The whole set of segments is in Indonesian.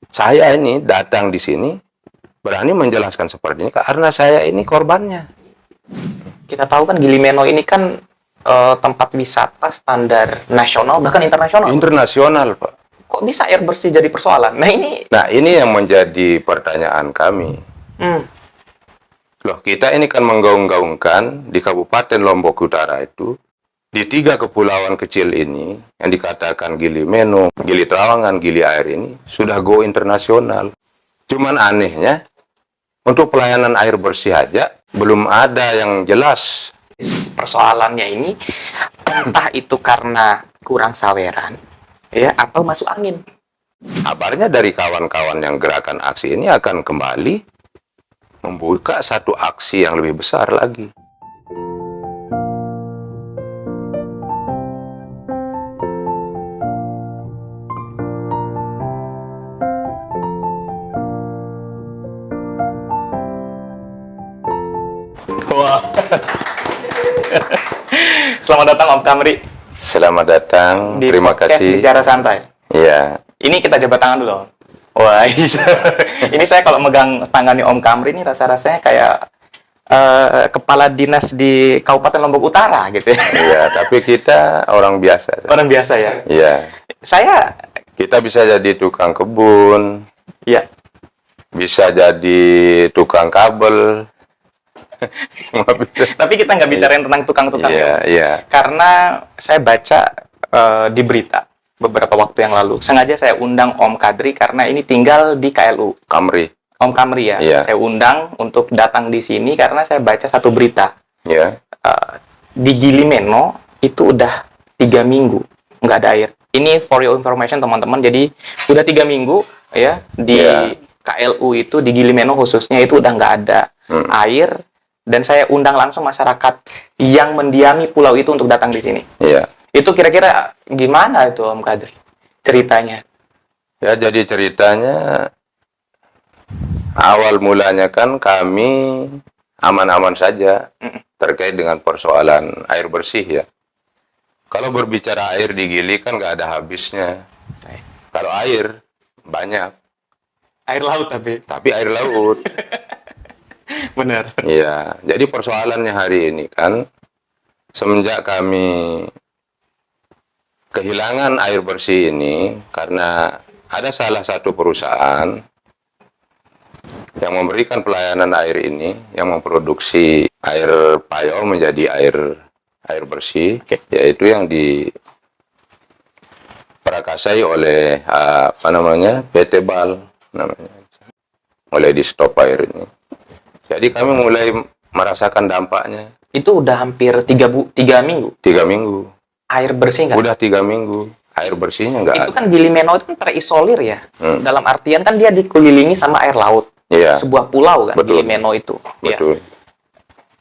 Saya ini datang di sini berani menjelaskan seperti ini karena saya ini korbannya. Kita tahu kan Gili Meno ini kan tempat wisata standar nasional bahkan internasional. Internasional, Pak. Kok bisa air bersih jadi persoalan? Nah, ini yang menjadi pertanyaan kami. Loh, kita ini kan menggaung-gaungkan di Kabupaten Lombok Utara itu, di 3 kepulauan kecil ini, yang dikatakan Gili Meno, Gili Trawangan, Gili Air ini, sudah go internasional. Cuman anehnya, untuk pelayanan air bersih aja, belum ada yang jelas. Persoalannya ini, entah itu karena kurang saweran, ya, atau masuk angin. Kabarnya dari kawan-kawan yang gerakan aksi ini akan kembali membuka satu aksi yang lebih besar lagi. Wah. Selamat datang Om Kamri. Selamat datang, Di terima podcast kasih. Bicara Santai. Iya. Ini kita jabat tangan dulu, Om. Wah, ini saya kalau megang tangannya Om Kamri ini rasa-rasanya kayak kepala dinas di Kabupaten Lombok Utara gitu ya. Iya, tapi kita orang biasa. Orang biasa ya. Iya. Saya, Kita bisa jadi tukang kebun, ya, bisa jadi tukang kabel. Semua bisa. tapi kita nggak bicarain tentang tukang-tukang Iya, ya. iya. Karena saya baca di berita beberapa waktu yang lalu. Sengaja saya undang Om Kadri karena ini tinggal di KLU. Kamri. Om Kamri ya. Iya. Saya undang untuk datang di sini karena saya baca satu berita. Ya. Di Gili Meno itu udah 3 minggu nggak ada air. Ini for your information teman-teman. Jadi udah 3 minggu ya di Iya. KLU itu di Gili Meno khususnya itu udah nggak ada air. Dan saya undang langsung masyarakat yang mendiami pulau itu untuk datang di sini. Iya. Itu kira-kira gimana itu Om Kadri ceritanya? Ya, jadi ceritanya awal mulanya kan kami aman-aman saja terkait dengan persoalan air bersih ya. Kalau berbicara air di Gili kan nggak ada habisnya. Kalau air banyak, Air laut tapi air laut. benar. Iya, jadi persoalannya hari ini kan semenjak kami kehilangan air bersih ini karena ada salah satu perusahaan yang memberikan pelayanan air ini, yang memproduksi air payau menjadi air bersih, yaitu yang diperakasai oleh PT BAL namanya, oleh di stop air ini. Jadi kami mulai merasakan dampaknya. Itu udah hampir 3 minggu. 3 minggu. Air bersih nggak? Udah 3 minggu. Air bersihnya nggak Itu ada. kan Gili Meno itu kan terisolir ya. Dalam artian kan dia dikelilingi sama air laut. Iya. Sebuah pulau kan Betul. Gili Meno itu. Ya. Betul.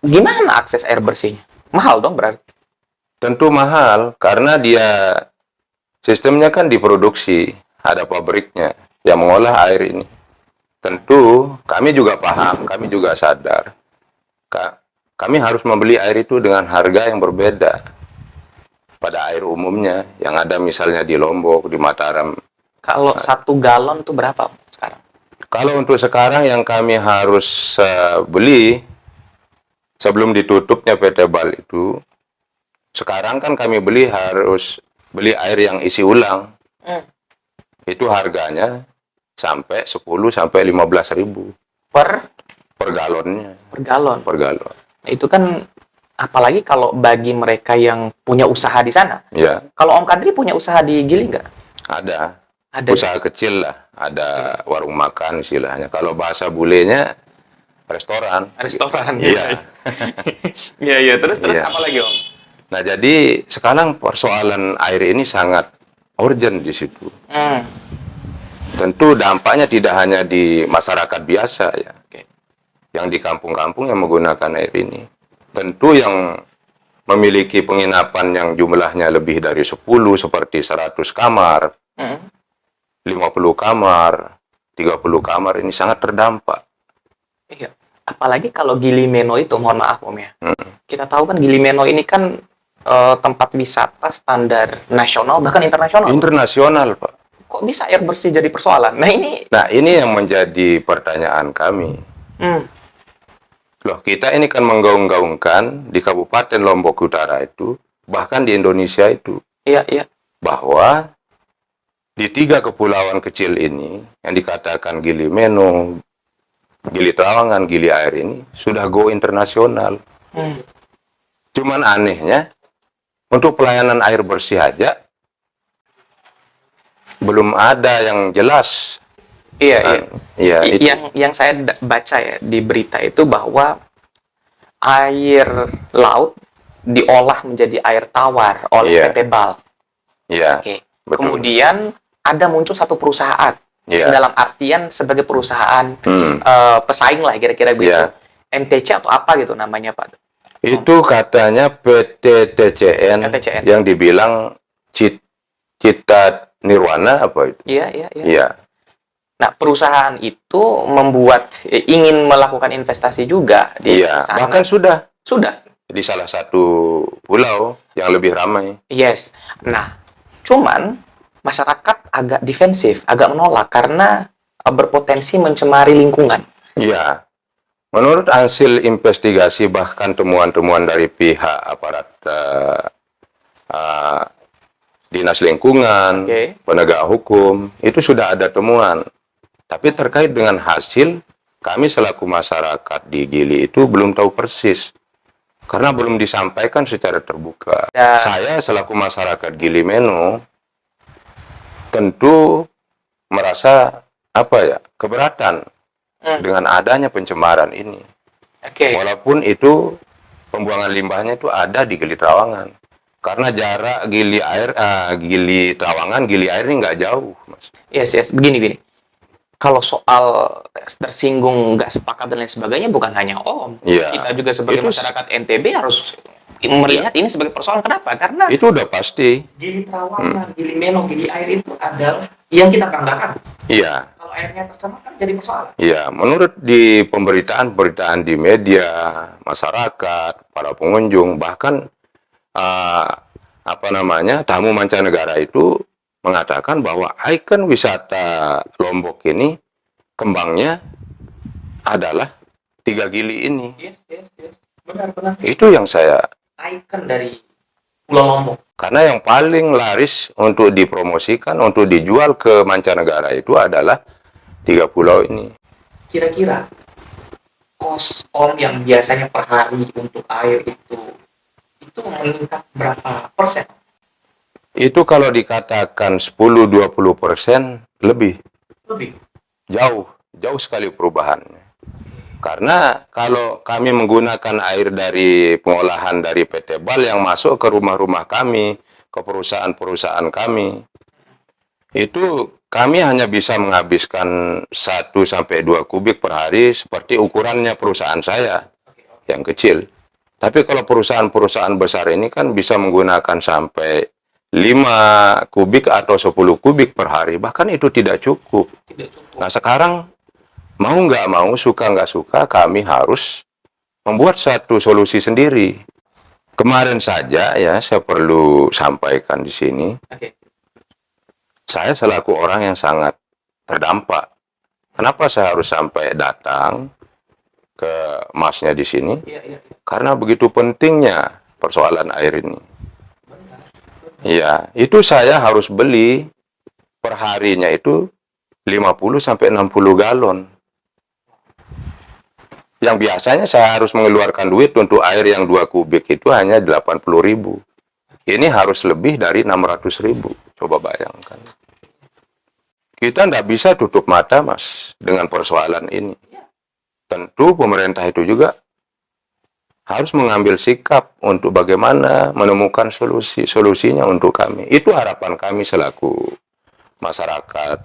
Gimana akses air bersihnya? Mahal dong berarti. Tentu mahal karena dia sistemnya kan diproduksi, ada pabriknya yang mengolah air ini. Tentu kami juga paham, kami juga sadar. Kami harus membeli air itu dengan harga yang berbeda pada air umumnya yang ada misalnya di Lombok, di Mataram. Kalau 1 galon tuh berapa sekarang? Kalau untuk sekarang yang kami harus beli sebelum ditutupnya PT BAL itu, sekarang kan kami harus beli air yang isi ulang. Itu harganya sampai 10 sampai 15 ribu Per galonnya. galon. Per galon. Nah, itu kan apalagi kalau bagi mereka yang punya usaha di sana. Ya, Kalau Om Kadri punya usaha di Gili nggak? ada. Ada. Usaha kecil lah, ada warung makan istilahnya. Kalau bahasa bulenya restoran. Restoran. Iya. Iya. Terus Iya. apa lagi Om? Nah, jadi sekarang persoalan air ini sangat urgent di situ. Tentu dampaknya tidak hanya di masyarakat biasa ya. Yang di kampung-kampung yang menggunakan air ini. Tentu yang memiliki penginapan yang jumlahnya lebih dari 10 seperti 100 kamar, 50 kamar, 30 kamar ini sangat terdampak. Iya. Apalagi kalau Gili Meno itu, mohon maaf Om ya. Kita tahu kan Gili Meno ini kan tempat wisata standar nasional bahkan internasional. Internasional, Pak. kok bisa air bersih jadi persoalan? Nah ini, Nah, ini yang menjadi pertanyaan kami. hmm, Loh, kita ini kan menggaung-gaungkan di Kabupaten Lombok Utara itu, bahkan di Indonesia itu, iya, iya, bahwa di 3 kepulauan kecil ini, yang dikatakan Gili Meno, Gili Trawangan, Gili Air ini, sudah go internasional. hmm, Cuman anehnya, untuk pelayanan air bersih aja, belum ada yang jelas. iya, iya. Ya, itu. Yang saya baca ya di berita itu bahwa air laut diolah menjadi air tawar oleh Iya. PT BAL. Ya, Oke. betul. Kemudian ada muncul satu perusahaan Iya. dalam artian sebagai perusahaan Hmm. pesaing lah kira-kira begitu. Iya. MTC atau apa gitu namanya Pak? Itu katanya PT TCN, TCN. yang dibilang Cita Nirwana apa itu? Iya, iya, iya. Iya. Nah, perusahaan itu ingin melakukan investasi juga di Iya, sana. bahkan sudah Sudah. di salah satu pulau yang lebih ramai. Yes. Nah, cuman masyarakat agak defensif, agak menolak karena berpotensi mencemari lingkungan. Iya. Menurut hasil investigasi bahkan temuan-temuan dari pihak aparat dinas lingkungan, Oke. penegak hukum, itu sudah ada temuan. Tapi terkait dengan hasil, kami selaku masyarakat di Gili itu belum tahu persis. Karena belum disampaikan secara terbuka. Dan- Saya selaku masyarakat Gili Meno tentu merasa keberatan dengan adanya pencemaran ini. Oke. Walaupun itu pembuangan limbahnya itu ada di Gili Trawangan. Karena jarak Gili Trawangan, Gili Air ini nggak jauh, Mas. Yes, yes. Begini. Kalau soal tersinggung, nggak sepakat dan lain sebagainya, bukan hanya Om. Iya. Kita juga sebagai Itu- masyarakat NTB harus melihat ini sebagai persoalan. Kenapa? Karena Itu udah pasti. Gili Trawangan, Gili Meno, Gili Air itu adalah yang kita banggakan. Iya. Kalau airnya tercemar kan jadi persoalan. Iya, menurut di pemberitaan di media, masyarakat, para pengunjung, bahkan tamu mancanegara itu mengatakan bahwa ikon wisata Lombok ini kembangnya adalah 3 Gili ini. Yes. Benar. Itu yang saya, Ikon dari Pulau Lombok. karena yang paling laris untuk dipromosikan, untuk dijual ke mancanegara itu adalah 3 pulau ini. Kira-kira kos Om yang biasanya per hari untuk air itu meningkat berapa persen? Itu kalau dikatakan 10-20% lebih. Lebih. Jauh sekali perubahannya. Karena kalau kami menggunakan air dari pengolahan dari PT BAL yang masuk ke rumah-rumah kami, ke perusahaan-perusahaan kami, itu kami hanya bisa menghabiskan 1-2 kubik per hari seperti ukurannya perusahaan saya yang kecil. Tapi kalau perusahaan-perusahaan besar ini kan bisa menggunakan sampai 5 kubik atau 10 kubik per hari. Bahkan itu tidak cukup. Nah sekarang mau nggak mau, suka nggak suka, kami harus membuat satu solusi sendiri. Kemarin saja ya, saya perlu sampaikan di sini, Oke. saya selaku orang yang sangat terdampak. Kenapa saya harus sampai datang ke masnya di sini? Iya. Karena begitu pentingnya persoalan air ini. Iya, itu saya harus beli per harinya itu 50-60 galon. Yang biasanya saya harus mengeluarkan duit untuk air yang 2 kubik itu hanya 80.000. Ini harus lebih dari 600.000. Coba bayangkan. Kita tidak bisa tutup mata, Mas, dengan persoalan ini. Tentu pemerintah itu juga harus mengambil sikap untuk bagaimana menemukan solusinya untuk kami. Itu harapan kami selaku masyarakat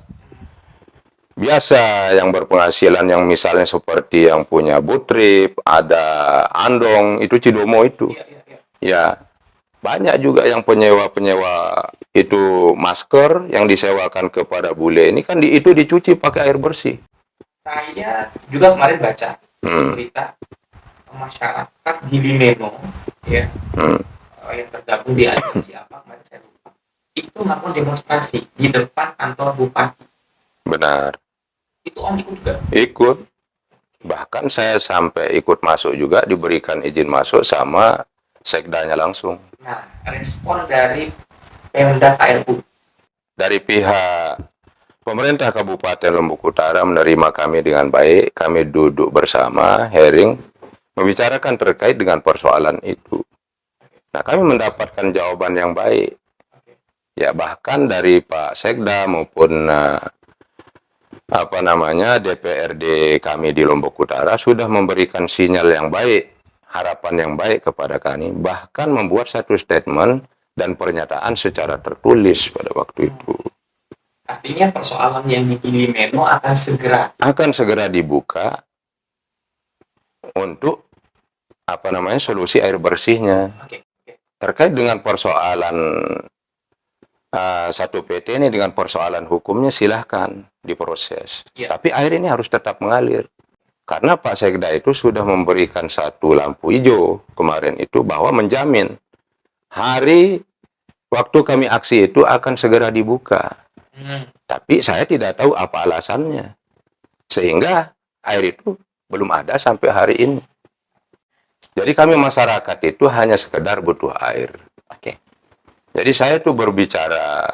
biasa yang berpenghasilan, yang misalnya seperti yang punya Butrip, ada Andong, itu Cidomo itu. Ya, banyak juga yang penyewa-penyewa itu masker yang disewakan kepada bule ini kan itu dicuci pakai air bersih. Saya juga kemarin baca berita masyarakat Gili Meno ya yang tergabung di aliansi apa kemarin saya lupa. itu ngelakuin demonstrasi di depan kantor bupati. Benar. Itu Om ikut juga? Ikut. Bahkan saya sampai ikut masuk juga, diberikan izin masuk sama sekdanya langsung. Nah, respon dari Pemda KLU. Dari pihak pemerintah Kabupaten Lombok Utara menerima kami dengan baik. Kami duduk bersama, hearing, membicarakan terkait dengan persoalan itu. Nah, kami mendapatkan jawaban yang baik. Ya, bahkan dari Pak Sekda maupun DPRD kami di Lombok Utara sudah memberikan sinyal yang baik, harapan yang baik kepada kami, bahkan membuat satu statement dan pernyataan secara tertulis pada waktu itu. Artinya persoalan yang di Gili Meno akan segera dibuka untuk solusi air bersihnya. Terkait dengan persoalan satu PT ini, dengan persoalan hukumnya silahkan diproses. Tapi air ini harus tetap mengalir. Karena Pak Sekda itu sudah memberikan satu lampu hijau kemarin itu bahwa menjamin hari waktu kami aksi itu akan segera dibuka. Tapi saya tidak tahu apa alasannya. Sehingga air itu belum ada sampai hari ini. Jadi kami masyarakat itu hanya sekedar butuh air. Jadi saya itu berbicara,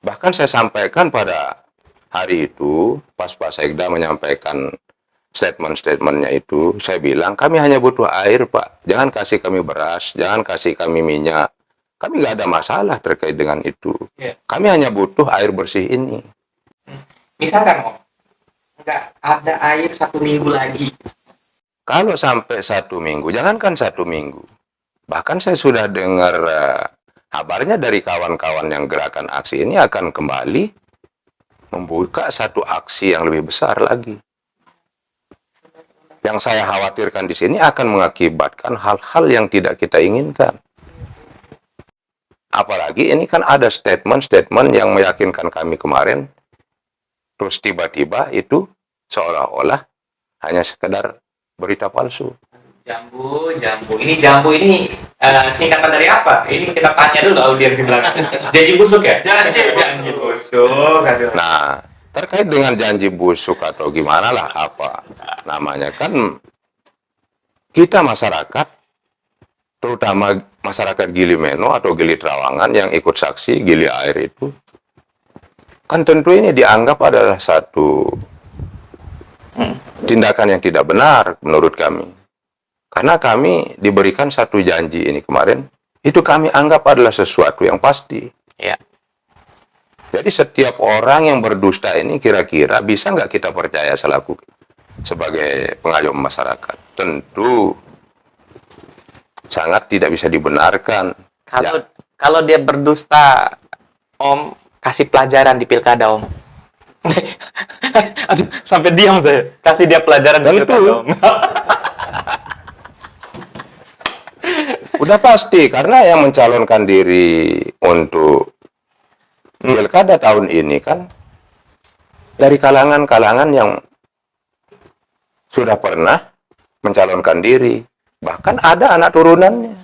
bahkan saya sampaikan pada hari itu, pas Pak Sekda menyampaikan statement-statementnya itu, saya bilang, kami hanya butuh air, Pak. Jangan kasih kami beras, jangan kasih kami minyak. Kami nggak ada masalah terkait dengan itu. Kami hanya butuh air bersih ini. Misalkan, Om, nggak ada air 1 minggu lagi. Kalau sampai 1 minggu, jangankan 1 minggu. Bahkan saya sudah dengar kabarnya dari kawan-kawan yang gerakan aksi ini akan kembali membuka satu aksi yang lebih besar lagi. Yang saya khawatirkan di sini akan mengakibatkan hal-hal yang tidak kita inginkan. Apalagi ini kan ada statement-statement yang meyakinkan kami kemarin, terus tiba-tiba itu seolah-olah hanya sekedar berita palsu. Jambu. Ini jambu ini singkatan dari apa? Ini kita tanya dulu audiens di belakang. Janji busuk ya? Janji busuk. Nah, terkait dengan janji busuk atau gimana lah apa namanya, kan kita masyarakat, terutama masyarakat Gili Meno atau Gili Trawangan yang ikut saksi Gili Air itu, kan tentu ini dianggap adalah satu tindakan yang tidak benar menurut kami. Karena kami diberikan satu janji ini kemarin, itu kami anggap adalah sesuatu yang pasti. Ya. Jadi setiap orang yang berdusta ini kira-kira bisa nggak kita percaya sebagai pengayomi masyarakat? Tentu sangat tidak bisa dibenarkan. Kalau dia berdusta, Om, kasih pelajaran di pilkada, Om. Aduh, sampai diam saya. Kasih dia pelajaran di pilkada, Om. Udah pasti, karena yang mencalonkan diri untuk pilkada tahun ini kan dari kalangan-kalangan yang sudah pernah mencalonkan diri. Bahkan ada anak turunannya.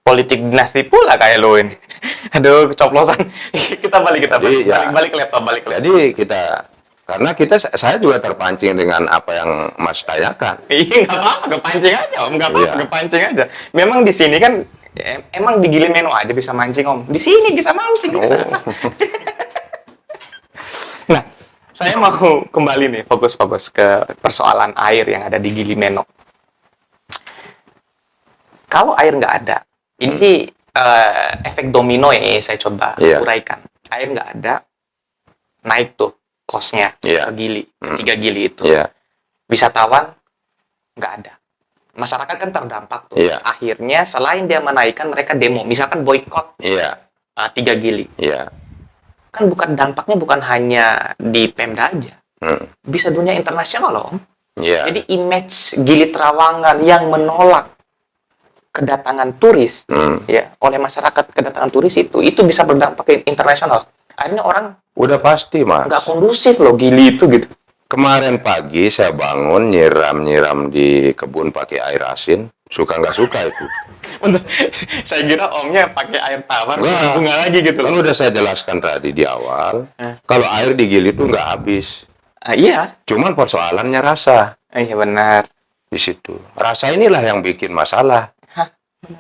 Politik dinasti pula kayak lo ini. Aduh, kecoplosan. Balik ke laptop. Jadi karena saya juga terpancing dengan apa yang Mas tanyakan. Iya, nggak apa-apa, kepancing aja, Om. Nggak apa-apa, kepancing aja. Memang di sini kan, emang di Gili Meno aja bisa mancing, Om. Di sini bisa mancing. Nah, saya mau kembali nih, fokus ke persoalan air yang ada di Gili Meno. Kalau air nggak ada, ini sih efek domino yang saya coba uraikan. Air nggak ada, naik tuh kosnya ke Gili, 3 Gili itu. Wisatawan nggak ada. Masyarakat kan terdampak tuh. Akhirnya selain dia menaikkan, mereka demo. Misalkan boykot 3 Gili. Kan dampaknya bukan hanya di Pemda aja. Bisa dunia internasional loh, Om. Jadi image Gili Trawangan yang menolak kedatangan turis oleh masyarakat, kedatangan turis itu bisa berdampak ke internasional. Akhirnya orang udah pasti, Mas. Nggak kondusif loh Gili itu gitu. Kemarin pagi saya bangun nyiram di kebun pakai air asin. Suka nggak suka itu. Bentar, saya kira omnya pakai air tawar, bunga lagi gitu. Kan udah saya jelaskan tadi di awal, kalau air digiling itu nggak habis. Iya. Cuman persoalannya rasa. Iya benar. Di situ. Rasa inilah yang bikin masalah.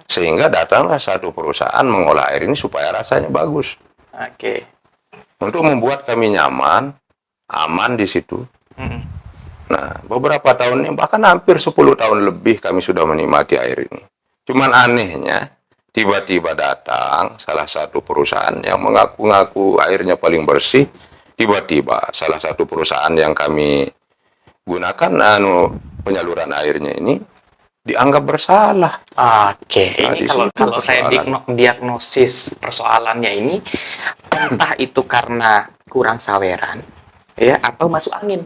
Sehingga datanglah satu perusahaan mengolah air ini supaya rasanya bagus. Oke. Untuk membuat kami nyaman, aman di situ. Nah, beberapa tahun ini, bahkan hampir 10 tahun lebih kami sudah menikmati air ini. Cuman anehnya, tiba-tiba datang salah satu perusahaan yang mengaku-ngaku airnya paling bersih, tiba-tiba salah satu perusahaan yang kami gunakan penyaluran airnya ini dianggap bersalah. Oke, Nah, ini kalau saya diagnosis persoalannya ini, entah itu karena kurang saweran, ya, atau masuk angin.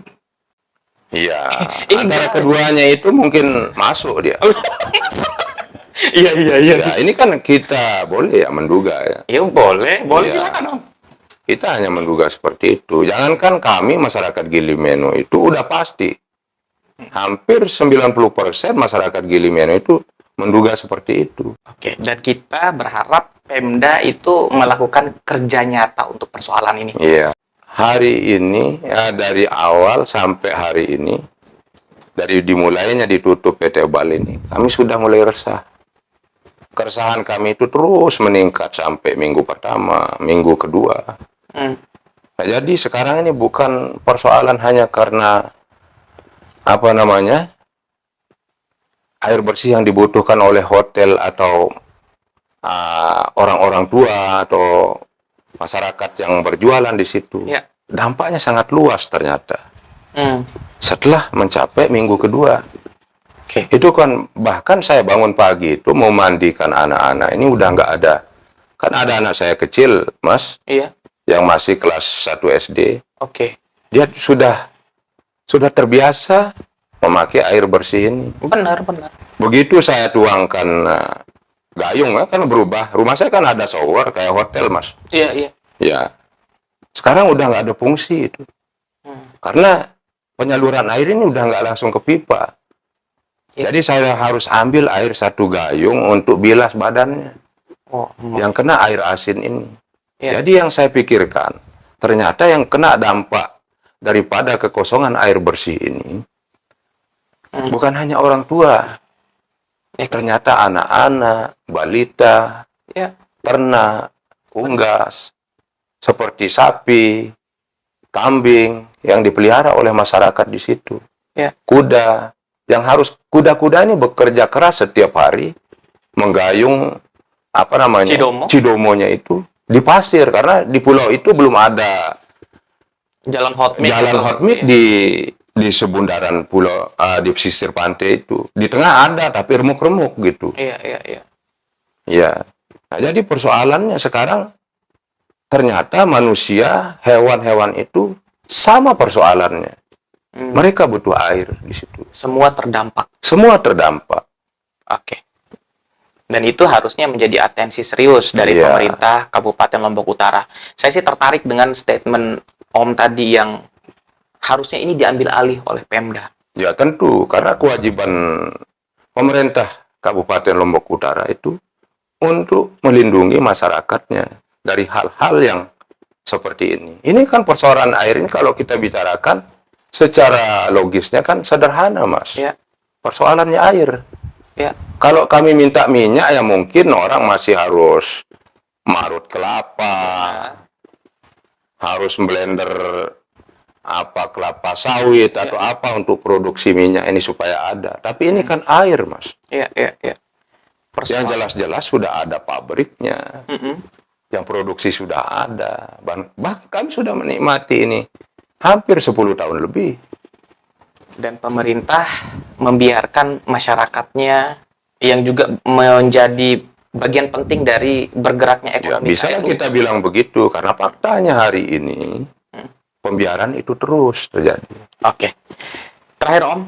Iya, antara keduanya itu mungkin masuk dia. Iya. Ya, ini kan kita boleh ya menduga ya. Iya boleh Ya, silakan Om. Kita hanya menduga seperti itu. Jangankan kami masyarakat Gili Meno itu udah pasti. Hampir 90% masyarakat Gili Meno itu menduga seperti itu. Oke, dan kita berharap Pemda itu melakukan kerja nyata untuk persoalan ini. Iya. Hari ini, ya, dari awal sampai hari ini, dari dimulainya ditutup PT Bal ini, kami sudah mulai resah. Keresahan kami itu terus meningkat sampai minggu pertama, minggu kedua. Nah, jadi sekarang ini bukan persoalan hanya karena air bersih yang dibutuhkan oleh hotel atau orang-orang tua atau masyarakat yang berjualan di situ. Ya. Dampaknya sangat luas ternyata. Setelah mencapai minggu kedua. Itu kan bahkan saya bangun pagi itu mau mandikan anak-anak ini udah nggak ada. Kan ada anak saya kecil, Mas. Iya. Yang masih kelas 1 SD. Dia sudah terbiasa memakai air bersih ini. Benar. Begitu saya tuangkan gayung, kan berubah. Rumah saya kan ada shower kayak hotel, Mas. Iya. Ya. Sekarang udah nggak ada fungsi itu. Karena penyaluran air ini udah nggak langsung ke pipa. Jadi saya harus ambil air 1 gayung untuk bilas badannya. Yang kena air asin ini. Jadi yang saya pikirkan, ternyata yang kena dampak daripada kekosongan air bersih ini, bukan hanya orang tua. Ternyata anak-anak, balita, ternak, unggas, seperti sapi, kambing, yang dipelihara oleh masyarakat di situ. Kuda, yang harus kuda-kuda ini bekerja keras setiap hari, menggayung cidomonya itu di pasir, karena di pulau itu belum ada jalan hot mix di sebundaran pulau, di pesisir pantai itu. Di tengah ada tapi remuk-remuk gitu. Iya. Nah, jadi persoalannya sekarang ternyata manusia, hewan-hewan itu sama persoalannya. Mereka butuh air di situ. Semua terdampak. Oke. Dan itu harusnya menjadi atensi serius dari pemerintah Kabupaten Lombok Utara. Saya sih tertarik dengan statement Om tadi yang harusnya ini diambil alih oleh Pemda. Ya tentu, karena kewajiban pemerintah Kabupaten Lombok Utara itu untuk melindungi masyarakatnya dari hal-hal yang seperti ini. Ini kan persoalan air ini kalau kita bicarakan secara logisnya kan sederhana, Mas. Persoalannya air. Kalau kami minta minyak, ya mungkin orang masih harus marut kelapa, harus blender kelapa sawit atau apa untuk produksi minyak ini supaya ada. Tapi ini kan air, Mas. Yang jelas-jelas sudah ada pabriknya, yang produksi sudah ada. Bahkan kami sudah menikmati ini hampir 10 tahun lebih. Dan pemerintah membiarkan masyarakatnya yang juga menjadi bagian penting dari bergeraknya ekonomi. Bisa kita bilang begitu, karena faktanya hari ini pembiaran itu terus terjadi. Terakhir Om,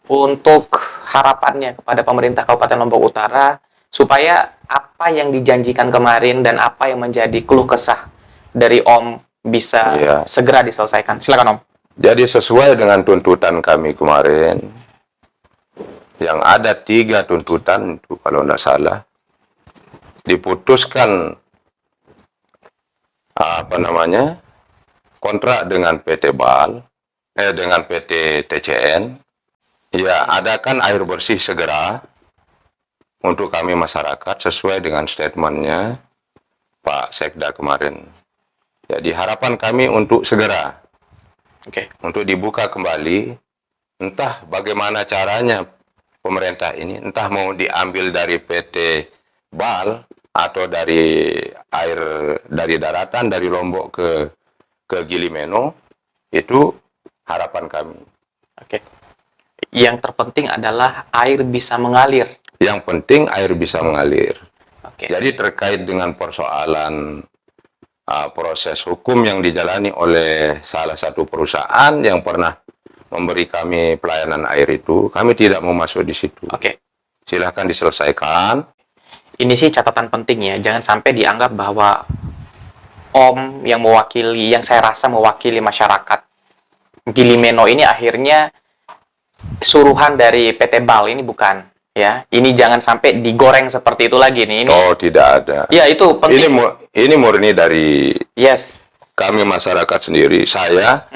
untuk harapannya kepada pemerintah Kabupaten Lombok Utara, supaya apa yang dijanjikan kemarin dan apa yang menjadi keluh kesah dari Om bisa segera diselesaikan. Silakan Om. Jadi sesuai dengan tuntutan kami kemarin, yang ada 3 tuntutan itu kalau tidak salah, diputuskan kontrak dengan PT BAL, dengan PT TCN, ya adakan air bersih segera untuk kami masyarakat sesuai dengan statementnya Pak Sekda kemarin. Jadi harapan kami untuk segera, untuk dibuka kembali, entah bagaimana caranya pemerintah ini, entah mau diambil dari PT BAL atau dari air dari daratan dari Lombok ke Gili Meno, itu harapan kami. Yang terpenting adalah air bisa mengalir. Yang penting air bisa mengalir. Jadi terkait dengan persoalan proses hukum yang dijalani oleh salah satu perusahaan yang pernah memberi kami pelayanan air itu, kami tidak mau masuk di situ. Silahkan diselesaikan. Ini sih catatan penting ya, jangan sampai dianggap bahwa Om yang mewakili, yang saya rasa mewakili masyarakat Gili Meno ini akhirnya suruhan dari PT BAL, ini bukan. Ya, ini jangan sampai digoreng seperti itu lagi nih. Ini. Oh, tidak ada. Ya, itu penting. Ini murni dari kami masyarakat sendiri. Saya,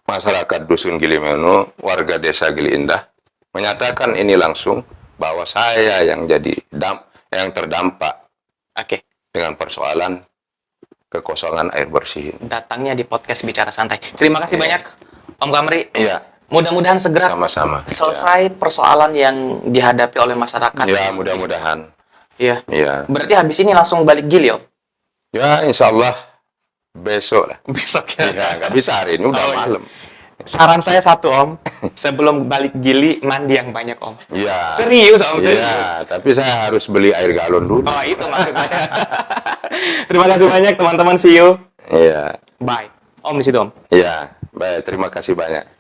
masyarakat Dusun Gili Meno, warga desa Gili Indah, menyatakan ini langsung bahwa saya yang terdampak dengan persoalan kekosongan air bersih. Datangnya di podcast Bicara Santai. Terima kasih banyak, Om Kamri. Iya. Mudah-mudahan segera sama-sama selesai persoalan yang dihadapi oleh masyarakat. Ya, mudah-mudahan. Iya. Iya. Berarti habis ini langsung balik Gili, Om? Ya, insya Allah besok lah. Besok ya? Ya, nggak bisa hari ini, udah malam. Saran saya satu, Om. Sebelum balik Gili, mandi yang banyak, Om. Iya. Serius, Om? Serius. Iya, tapi saya harus beli air galon dulu. Oh, itu maksudnya. Terima kasih banyak, teman-teman. See you. Iya. Bye. Om di situ, Om. Iya. Baik, terima kasih banyak.